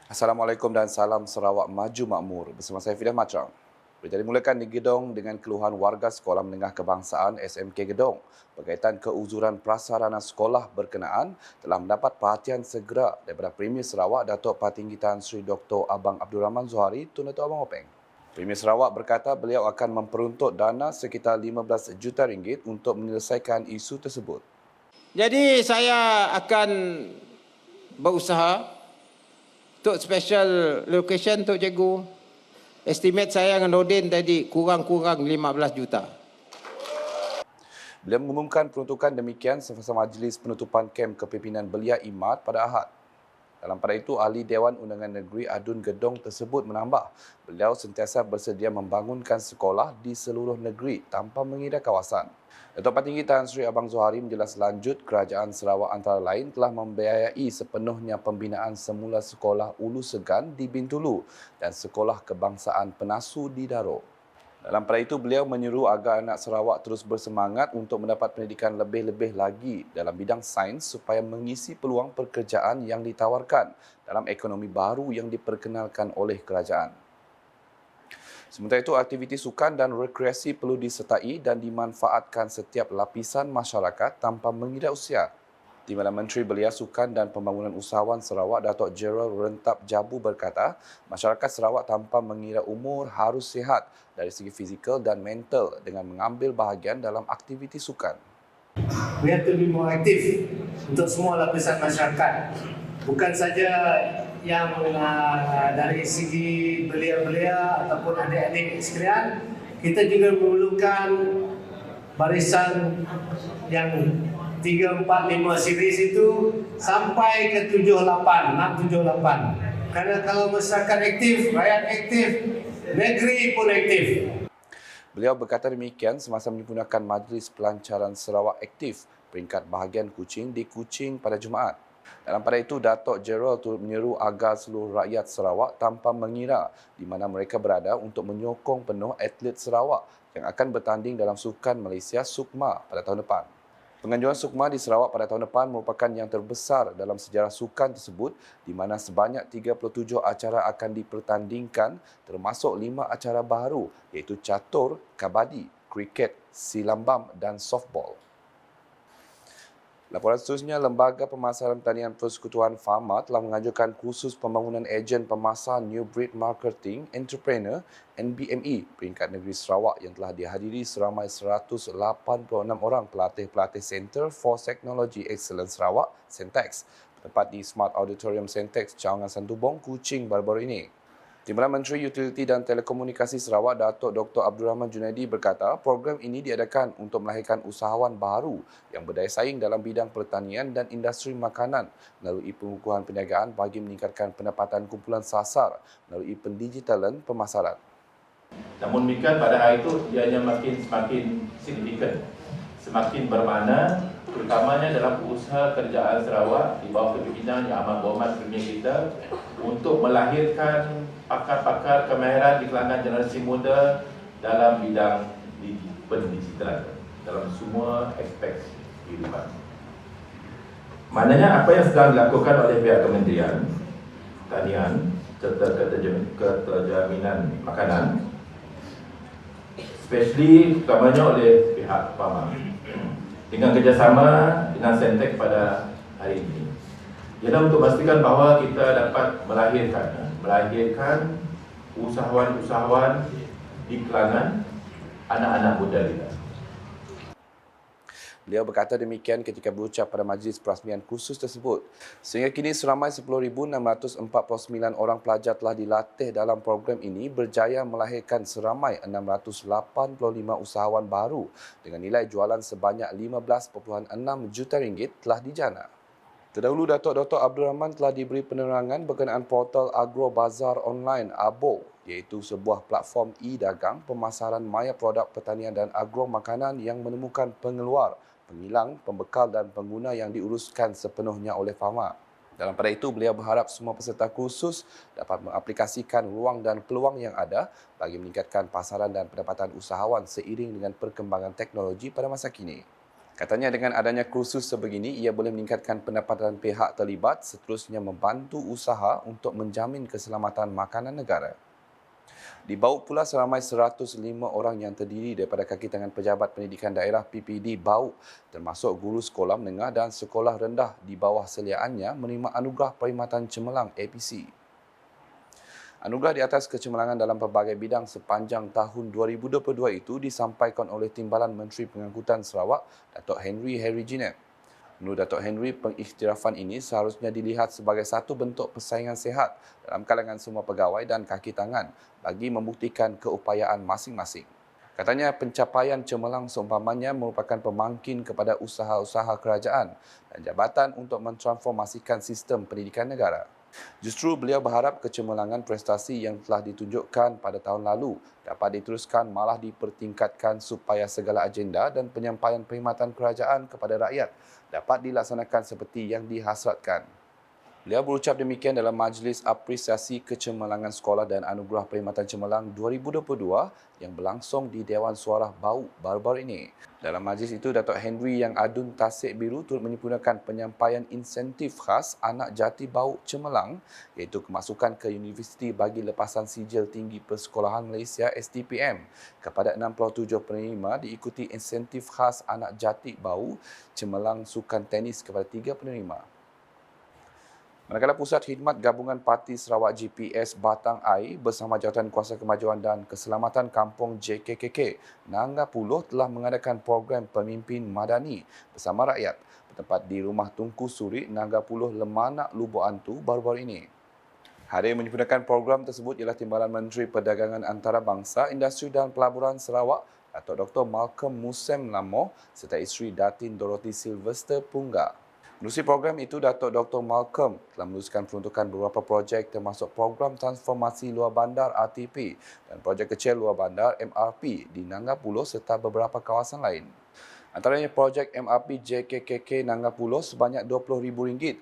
Assalamualaikum dan salam Sarawak Maju Makmur. Bersama saya Fidah Macang. Berita dimulakan di Gedong dengan keluhan warga Sekolah Menengah Kebangsaan SMK Gedong berkaitan keuzuran prasarana sekolah berkenaan telah mendapat perhatian segera daripada Premier Sarawak Datuk Patinggi Tan Sri Dr. Abang Abdul Rahman Zuhari Tun Datuk Abang Openg. Premier Sarawak berkata beliau akan memperuntuk dana sekitar 15 juta ringgit untuk menyelesaikan isu tersebut. Jadi saya akan berusaha untuk special location untuk cikgu. Estimate saya dengan Nordin tadi kurang-kurang 15 juta. Beliau mengumumkan peruntukan demikian semasa majlis penutupan kem kepimpinan belia IMAD pada Ahad. Dalam pada itu, Ahli Dewan Undangan Negeri Adun Gedong tersebut menambah, beliau sentiasa bersedia membangunkan sekolah di seluruh negeri tanpa mengira kawasan. Datuk Patinggi Tan Sri Abang Zuhari menjelas lanjut Kerajaan Sarawak antara lain telah membiayai sepenuhnya pembinaan semula sekolah Ulu Segan di Bintulu dan sekolah kebangsaan Penasu di Daro. Dalam pada itu, beliau menyuruh agar anak Sarawak terus bersemangat untuk mendapat pendidikan lebih-lebih lagi dalam bidang sains supaya mengisi peluang pekerjaan yang ditawarkan dalam ekonomi baru yang diperkenalkan oleh kerajaan. Sementara itu, aktiviti sukan dan rekreasi perlu disertai dan dimanfaatkan setiap lapisan masyarakat tanpa mengira usia. Di mana Menteri Belia Sukan dan Pembangunan Usahawan Sarawak Datuk Gerald Rentap Jabu berkata, masyarakat Sarawak tanpa mengira umur harus sihat dari segi fizikal dan mental dengan mengambil bahagian dalam aktiviti sukan. We have to be more active untuk semua lapisan masyarakat. Bukan saja yang dari segi belia-belia ataupun adik-adik sekalian, kita juga memerlukan barisan yang 3, 4, 5 series itu sampai ke 7, 8, 6, 7, 8. Karena kalau masyarakat aktif, rakyat aktif, negeri pun aktif. Beliau berkata demikian semasa menyempurnakan Majlis Pelancaran Sarawak Aktif peringkat bahagian Kuching di Kuching pada Jumaat. Dalam pada itu, Datuk Gerald turut menyeru agar seluruh rakyat Sarawak tanpa mengira di mana mereka berada untuk menyokong penuh atlet Sarawak yang akan bertanding dalam Sukan Malaysia Sukma pada tahun depan. Penganjuran Sukma di Sarawak pada tahun depan merupakan yang terbesar dalam sejarah sukan tersebut di mana sebanyak 37 acara akan dipertandingkan termasuk 5 acara baru iaitu catur, kabadi, kriket, silambam dan softball. Laporan seterusnya, Lembaga Pemasaran Pertanian Persekutuan Fama telah mengajukan kursus pembangunan ejen pemasar New Breed Marketing Entrepreneur NBME peringkat negeri Sarawak yang telah dihadiri seramai 186 orang pelatih-pelatih Center for Technology Excellence Sarawak, Centex, bertempat di Smart Auditorium Centex, Cawangan Santubong, Kuching baru-baru ini. Timbalan Menteri Utiliti dan Telekomunikasi Sarawak Datuk Dr. Abdul Rahman Junaidi berkata program ini diadakan untuk melahirkan usahawan baru yang berdaya saing dalam bidang pertanian dan industri makanan melalui pengukuhan perniagaan bagi meningkatkan pendapatan kumpulan sasar melalui pendigitalan pemasaran. Namun demikian pada hari itu ianya semakin signifikan, semakin bermakna terutamanya dalam usaha kerajaan Sarawak di bawah kepimpinan Yang Amat Berhormat Premier kita untuk melahirkan pakar-pakar kemahiran di kalangan generasi muda dalam bidang pendigitalan dalam semua aspek kehidupan. Maknanya apa yang sedang dilakukan oleh pihak Kementerian Pertanian serta Keterjaminan Makanan, especially utamanya oleh pihak Fama dengan kerjasama dengan Centex pada hari ini, ialah untuk memastikan bahawa kita dapat melahirkan usahawan-usahawan di kalangan anak-anak muda kita. Beliau berkata demikian ketika berucap pada majlis perasmian kursus tersebut. Sehingga kini seramai 10,649 orang pelajar telah dilatih dalam program ini berjaya melahirkan seramai 685 usahawan baru dengan nilai jualan sebanyak 15.6 juta ringgit telah dijana. Terdahulu, Datuk Dr. Abdul Rahman telah diberi penerangan berkenaan portal Agro Bazar Online ABO iaitu sebuah platform e-dagang pemasaran maya produk pertanian dan agro makanan yang menemukan pengeluar, pengilang, pembekal dan pengguna yang diuruskan sepenuhnya oleh Fama. Dalam pada itu, beliau berharap semua peserta kursus dapat mengaplikasikan ruang dan peluang yang ada bagi meningkatkan pasaran dan pendapatan usahawan seiring dengan perkembangan teknologi pada masa kini. Katanya dengan adanya kursus sebegini, ia boleh meningkatkan pendapatan pihak terlibat, seterusnya membantu usaha untuk menjamin keselamatan makanan negara. Dibawa pula seramai 105 orang yang terdiri daripada kaki tangan pejabat pendidikan daerah PPD Bauk, termasuk guru sekolah menengah dan sekolah rendah di bawah seliaannya menerima anugerah Perkhidmatan Cemerlang APC. Anugerah di atas kecemerlangan dalam pelbagai bidang sepanjang tahun 2022 itu disampaikan oleh Timbalan Menteri Pengangkutan Sarawak, Datuk Henry Jinet. Menurut Datuk Henry, pengiktirafan ini seharusnya dilihat sebagai satu bentuk persaingan sihat dalam kalangan semua pegawai dan kaki tangan bagi membuktikan keupayaan masing-masing. Katanya pencapaian cemerlang seumpamanya merupakan pemangkin kepada usaha-usaha kerajaan dan jabatan untuk mentransformasikan sistem pendidikan negara. Justru beliau berharap kecemerlangan prestasi yang telah ditunjukkan pada tahun lalu dapat diteruskan malah dipertingkatkan supaya segala agenda dan penyampaian perkhidmatan kerajaan kepada rakyat dapat dilaksanakan seperti yang dihasratkan. Beliau berucap demikian dalam Majlis Apresiasi Kecemerlangan Sekolah dan Anugerah Perkhidmatan Cemerlang 2022 yang berlangsung di Dewan Suara Bauk baru-baru ini. Dalam majlis itu, Datuk Henry yang adun tasik biru turut menyempurnakan penyampaian insentif khas anak jati Bauk Cemerlang iaitu kemasukan ke universiti bagi lepasan sijil tinggi Persekolahan Malaysia STPM kepada 67 penerima, diikuti insentif khas anak jati Bauk Cemerlang sukan tenis kepada 3 penerima. Manakala Pusat Khidmat Gabungan Parti Sarawak GPS Batang Air bersama Jawatan Kuasa Kemajuan dan Keselamatan Kampung JKKK Nangga Puluh telah mengadakan program pemimpin madani bersama rakyat bertempat di Rumah Tunku Suri Nangga Puluh Lemanak Lubuk Antu baru-baru ini. Hadir menyempurnakan program tersebut ialah Timbalan Menteri Perdagangan Antarabangsa, Industri dan Pelaburan Sarawak, Datuk Dr. Malcolm Musem Lamoh serta isteri Datin Dorothy Sylvester Punggah. Menerusi program itu, Datuk Dr. Malcolm telah meneruskan peruntukan beberapa projek termasuk program transformasi luar bandar RTP dan projek kecil luar bandar MRP di Nangga Puluh serta beberapa kawasan lain. Antaranya projek MRP JKKK Nangga Puluh sebanyak RM20,000,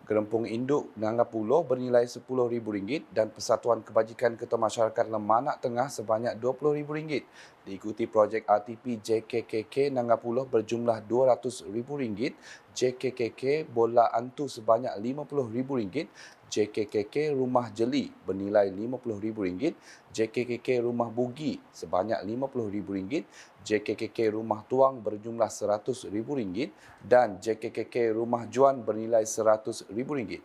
Gerempung Induk Nangga Puluh bernilai RM10,000 dan Persatuan Kebajikan Ketua Masyarakat Lemanak Tengah sebanyak RM20,000. Diikuti projek RTP JKKK Nangga Puluh berjumlah RM200,000, JKKK Bola Antu sebanyak RM50,000, JKKK Rumah Jeli bernilai RM50,000, JKKK Rumah Bugi sebanyak RM50,000, JKKK Rumah Tuang berjumlah RM100,000 dan JKKK Rumah Juan bernilai RM100,000.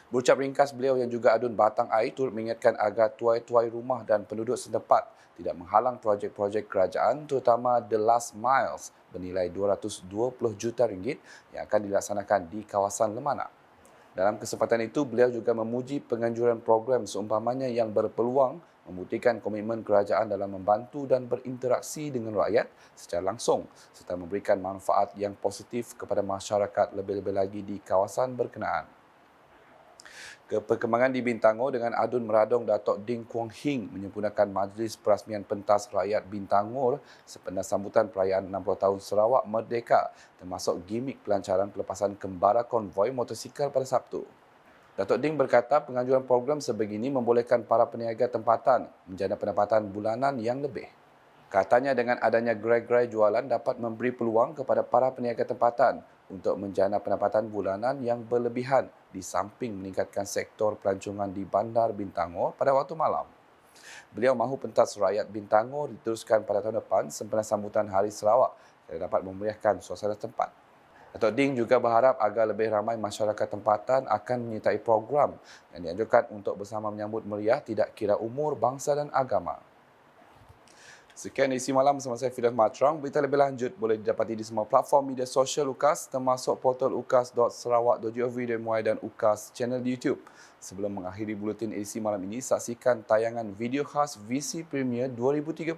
Berucap ringkas, beliau yang juga adun Batang Air turut mengingatkan agar tuai-tuai rumah dan penduduk setempat tidak menghalang projek-projek kerajaan terutama The Last Miles bernilai RM220 juta yang akan dilaksanakan di kawasan Lemanak. Dalam kesempatan itu, beliau juga memuji penganjuran program seumpamanya yang berpeluang membuktikan komitmen kerajaan dalam membantu dan berinteraksi dengan rakyat secara langsung serta memberikan manfaat yang positif kepada masyarakat lebih-lebih lagi di kawasan berkenaan. Perkembangan di Bintangor dengan adun meradong Datuk Ding Kuang Hing menyempurnakan Majlis Perasmian Pentas Rakyat Bintangor sempena sambutan perayaan 60 tahun Sarawak Merdeka termasuk gimik pelancaran pelepasan kembara konvoi motosikal pada Sabtu. Datuk Ding berkata penganjuran program sebegini membolehkan para peniaga tempatan menjana pendapatan bulanan yang lebih. Katanya dengan adanya gerai-gerai jualan dapat memberi peluang kepada para peniaga tempatan untuk menjana pendapatan bulanan yang berlebihan di samping meningkatkan sektor pelancongan di Bandar Bintangor pada waktu malam. Beliau mahu pentas rakyat Bintangor diteruskan pada tahun depan sempena sambutan Hari Sarawak yang dapat memeriahkan suasana tempat. Datuk Ding juga berharap agar lebih ramai masyarakat tempatan akan menyertai program yang dianjurkan untuk bersama menyambut meriah tidak kira umur, bangsa dan agama. Sekian edisi malam bersama saya Fidah Matrang. Berita lebih lanjut boleh didapati di semua platform media sosial UKAS termasuk portal ukas.sarawak.gov.my dan UKAS channel di YouTube. Sebelum mengakhiri buletin edisi malam ini, saksikan tayangan video khas VC Premier 2030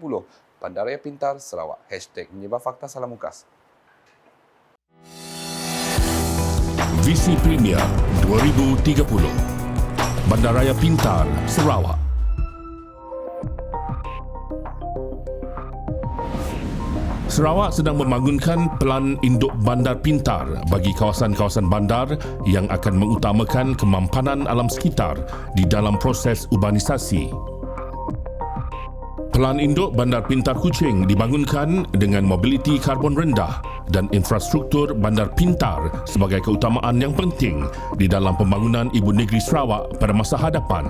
Bandaraya Pintar Sarawak. #menyebar fakta salam UKAS. VC Premier 2030 Bandaraya Pintar Sarawak. Sarawak sedang membangunkan pelan induk bandar pintar bagi kawasan-kawasan bandar yang akan mengutamakan kemampanan alam sekitar di dalam proses urbanisasi. Pelan induk Bandar Pintar Kuching dibangunkan dengan mobiliti karbon rendah dan infrastruktur bandar pintar sebagai keutamaan yang penting di dalam pembangunan Ibu Negeri Sarawak pada masa hadapan.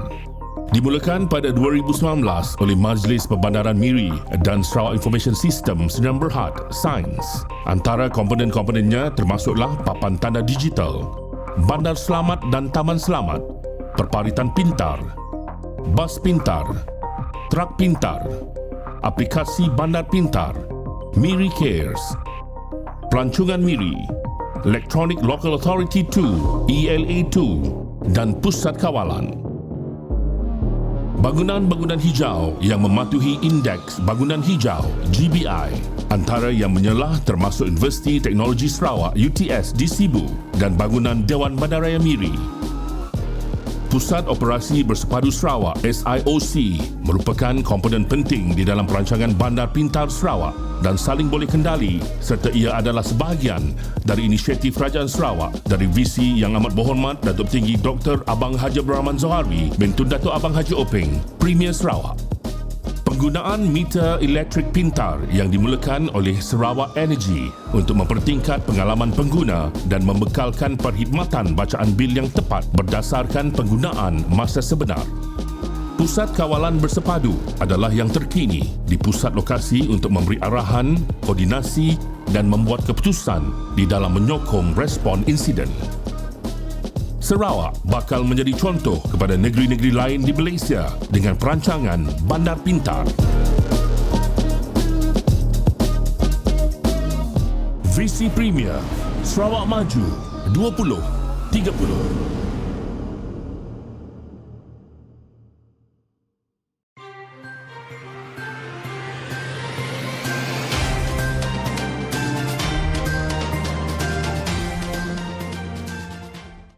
Dimulakan pada 2019 oleh Majlis Perbandaran Miri dan Sarawak Information System Sdn Bhd, Sains. Antara komponen-komponennya termasuklah papan tanda digital, bandar selamat dan taman selamat, perparitan pintar, bas pintar, trak pintar, aplikasi bandar pintar, Miri Cares, pelancongan Miri, Electronic Local Authority 2, ELA2 dan pusat kawalan. Bangunan-bangunan hijau yang mematuhi Indeks Bangunan Hijau GBI, antara yang menyelah termasuk Universiti Teknologi Sarawak UTS di Sibu dan bangunan Dewan Bandaraya Miri. Pusat Operasi Bersepadu Sarawak SIOC merupakan komponen penting di dalam perancangan Bandar Pintar Sarawak dan saling boleh kendali serta ia adalah sebahagian dari inisiatif Kerajaan Sarawak dari visi yang amat berhormat Datuk Tinggi Dr. Abang Haji Abdul Rahman Zohari bin Tun Datuk Abang Haji Openg, Premier Sarawak. Penggunaan meter elektrik pintar yang dimulakan oleh Sarawak Energy untuk mempertingkat pengalaman pengguna dan membekalkan perkhidmatan bacaan bil yang tepat berdasarkan penggunaan masa sebenar. Pusat kawalan bersepadu adalah yang terkini di pusat lokasi untuk memberi arahan, koordinasi dan membuat keputusan di dalam menyokong respon insiden. Sarawak bakal menjadi contoh kepada negeri-negeri lain di Malaysia dengan perancangan Bandar Pintar. Visi Premier Sarawak Maju 2030.